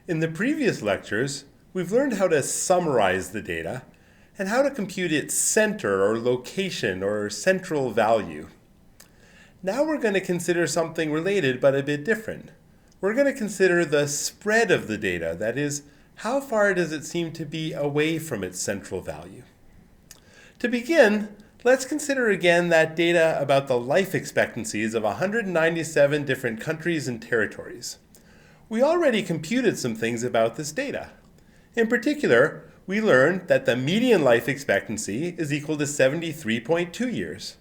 In the previous lectures, we've learned how to summarize the data and how to compute its center or location or central value. Now we're going to consider something related but a bit different. We're going to consider the spread of the data, that is, how far does it seem to be away from its central value. To begin, let's consider again that data about the life expectancies of 197 different countries and territories. We already computed some things about this data. In particular, we learned that the median life expectancy is equal to 73.2 years.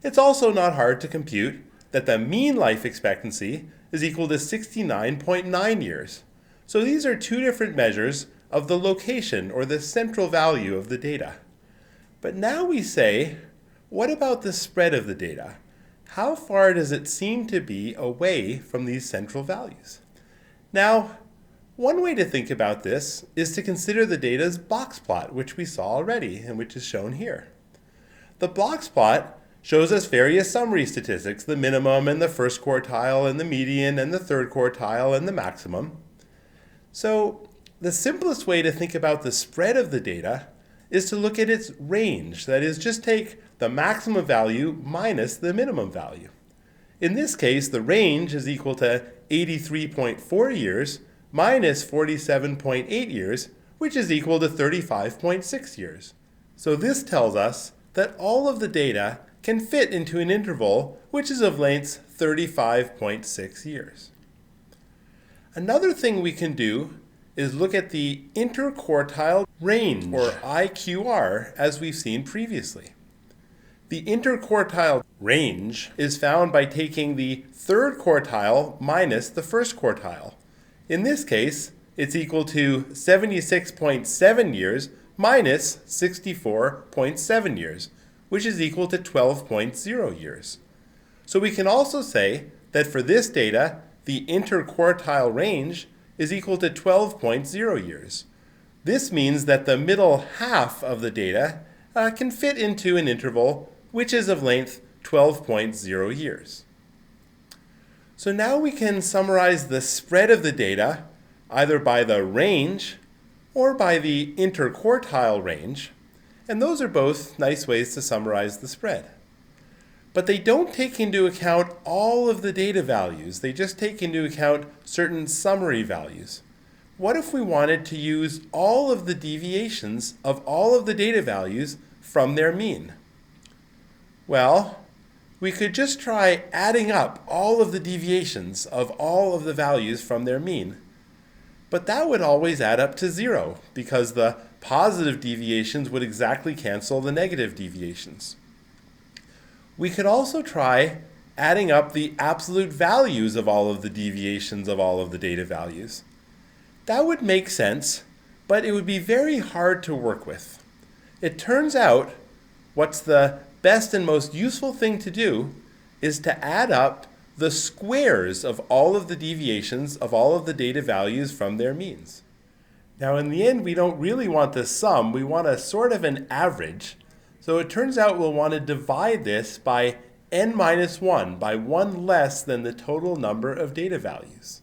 It's also not hard to compute that the mean life expectancy is equal to 69.9 years. So these are two different measures of the location or the central value of the data. But now we say, what about the spread of the data? How far does it seem to be away from these central values? Now, one way to think about this is to consider the data's box plot, which we saw already and which is shown here. The box plot shows us various summary statistics, the minimum and the first quartile and the median and the third quartile and the maximum. So the simplest way to think about the spread of the data is to look at its range. That is, just take the maximum value minus the minimum value. In this case, the range is equal to 83.4 years minus 47.8 years, which is equal to 35.6 years. So this tells us that all of the data can fit into an interval which is of length 35.6 years. Another thing we can do is look at the interquartile range, or IQR, as we've seen previously. The interquartile range is found by taking the third quartile minus the first quartile. In this case, it's equal to 76.7 years minus 64.7 years, which is equal to 12.0 years. So we can also say that for this data, the interquartile range is equal to 12.0 years. This means that the middle half of the data can fit into an interval which is of length 12.0 years. So now we can summarize the spread of the data either by the range or by the interquartile range, and those are both nice ways to summarize the spread. But they don't take into account all of the data values. They just take into account certain summary values. What if we wanted to use all of the deviations of all of the data values from their mean? Well, we could just try adding up all of the deviations of all of the values from their mean. But that would always add up to 0 because the positive deviations would exactly cancel the negative deviations. We could also try adding up the absolute values of all of the deviations of all of the data values. That would make sense, but it would be very hard to work with. It turns out what's the best and most useful thing to do is to add up the squares of all of the deviations of all of the data values from their means. Now in the end, we don't really want the sum, we want a sort of an average. So it turns out we'll want to divide this by n minus 1, by one less than the total number of data values.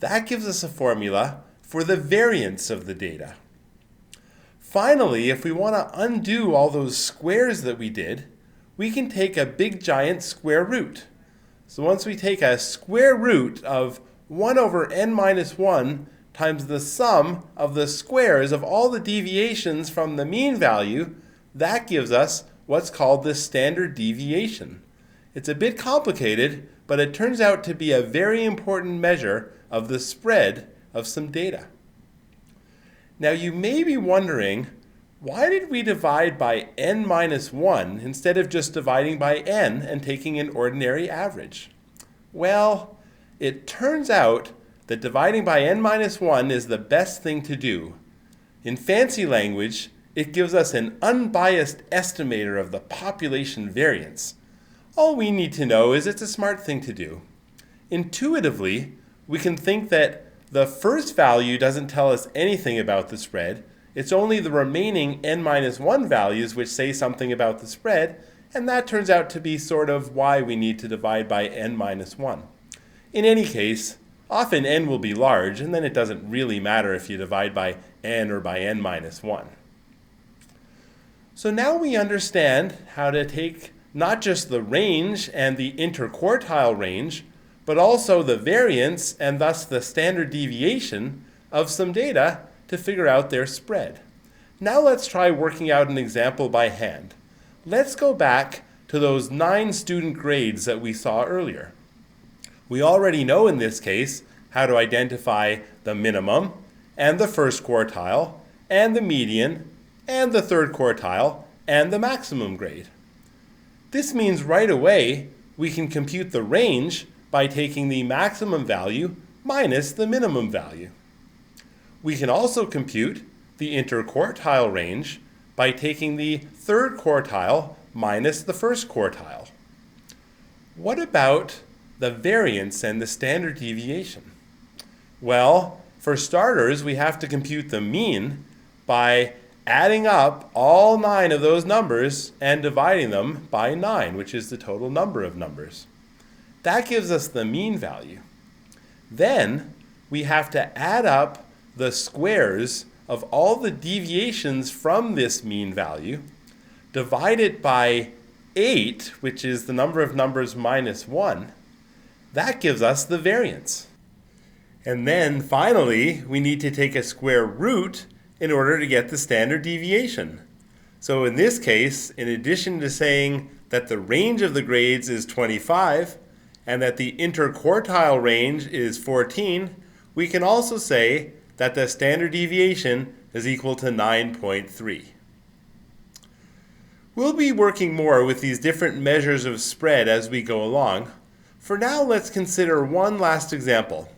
That gives us a formula for the variance of the data. Finally, if we want to undo all those squares that we did, we can take a big giant square root. So once we take a square root of 1 over n minus 1 times the sum of the squares of all the deviations from the mean value, that gives us what's called the standard deviation. It's a bit complicated, but it turns out to be a very important measure of the spread of some data. Now you may be wondering, why did we divide by n minus 1 instead of just dividing by n and taking an ordinary average? Well, it turns out that dividing by n minus 1 is the best thing to do. In fancy language, it gives us an unbiased estimator of the population variance. All we need to know is it's a smart thing to do. Intuitively, we can think that the first value doesn't tell us anything about the spread. It's only the remaining n minus 1 values which say something about the spread, and that turns out to be sort of why we need to divide by n minus 1. In any case, Often n will be large, and then it doesn't really matter if you divide by n or by n minus 1. So now we understand how to take not just the range and the interquartile range, but also the variance and thus the standard deviation of some data to figure out their spread. Now let's try working out an example by hand. Let's go back to those 9 student grades that we saw earlier. We already know in this case how to identify the minimum and the first quartile and the median and the third quartile and the maximum grade. This means right away we can compute the range by taking the maximum value minus the minimum value. We can also compute the interquartile range by taking the third quartile minus the first quartile. What about the variance and the standard deviation? Well, for starters, we have to compute the mean by adding up all 9 of those numbers and dividing them by 9, which is the total number of numbers. That gives us the mean value. Then we have to add up the squares of all the deviations from this mean value, divide it by 8, which is the number of numbers minus 1. That gives us the variance. And then finally, we need to take a square root in order to get the standard deviation. So in this case, in addition to saying that the range of the grades is 25 and that the interquartile range is 14, we can also say that the standard deviation is equal to 9.3. We'll be working more with these different measures of spread as we go along. For now, let's consider one last example.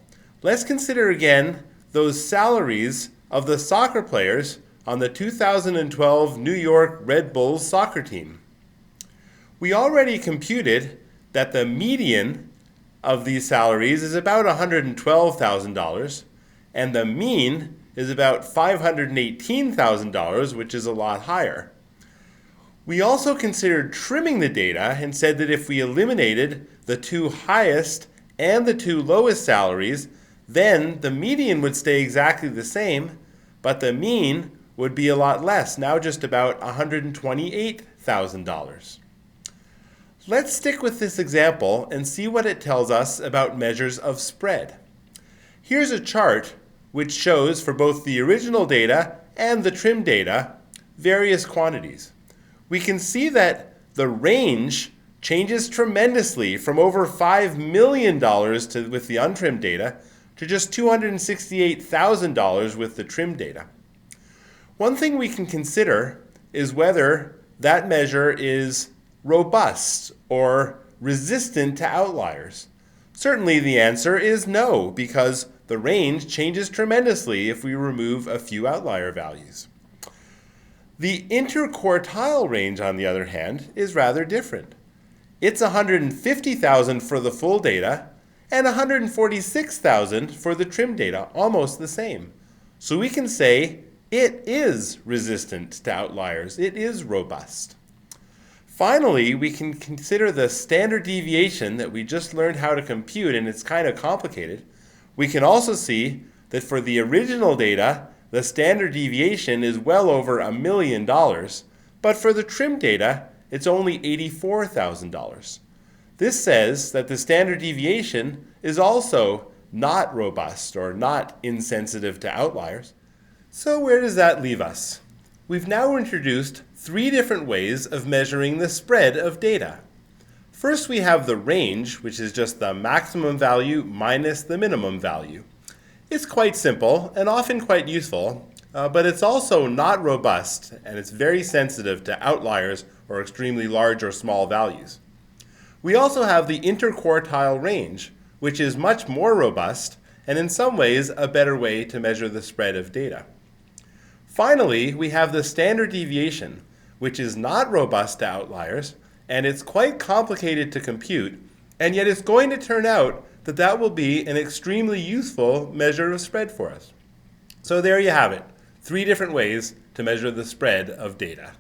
Let's consider again those salaries of the soccer players on the 2012 New York Red Bulls soccer team. We already computed that the median of these salaries is about $112,000, and the mean is about $518,000, which is a lot higher. We also considered trimming the data and said that if we eliminated the 2 highest and the 2 lowest salaries, then the median would stay exactly the same, but the mean would be a lot less, now just about $128,000. Let's stick with this example and see what it tells us about measures of spread. Here's a chart which shows for both the original data and the trim data various quantities. We can see that the range changes tremendously from over $5 million with the untrimmed data to just $268,000 with the trimmed data. One thing we can consider is whether that measure is robust or resistant to outliers. Certainly the answer is no, because the range changes tremendously if we remove a few outlier values. The interquartile range, on the other hand, is rather different. It's $150,000 for the full data and $146,000 for the trim data, almost the same. So we can say it is resistant to outliers. It is robust. Finally, we can consider the standard deviation that we just learned how to compute, and it's kind of complicated. We can also see that for the original data, the standard deviation is well over $1 million, but for the trim data, it's only $84,000. This says that the standard deviation is also not robust or not insensitive to outliers. So where does that leave us? We've now introduced 3 different ways of measuring the spread of data. First, we have the range, which is just the maximum value minus the minimum value. It's quite simple and often quite useful, but it's also not robust, and it's very sensitive to outliers or extremely large or small values. We also have the interquartile range, which is much more robust and in some ways a better way to measure the spread of data. Finally, we have the standard deviation, which is not robust to outliers, and it's quite complicated to compute, and yet it's going to turn out that that will be an extremely useful measure of spread for us. So there you have it, 3 different ways to measure the spread of data.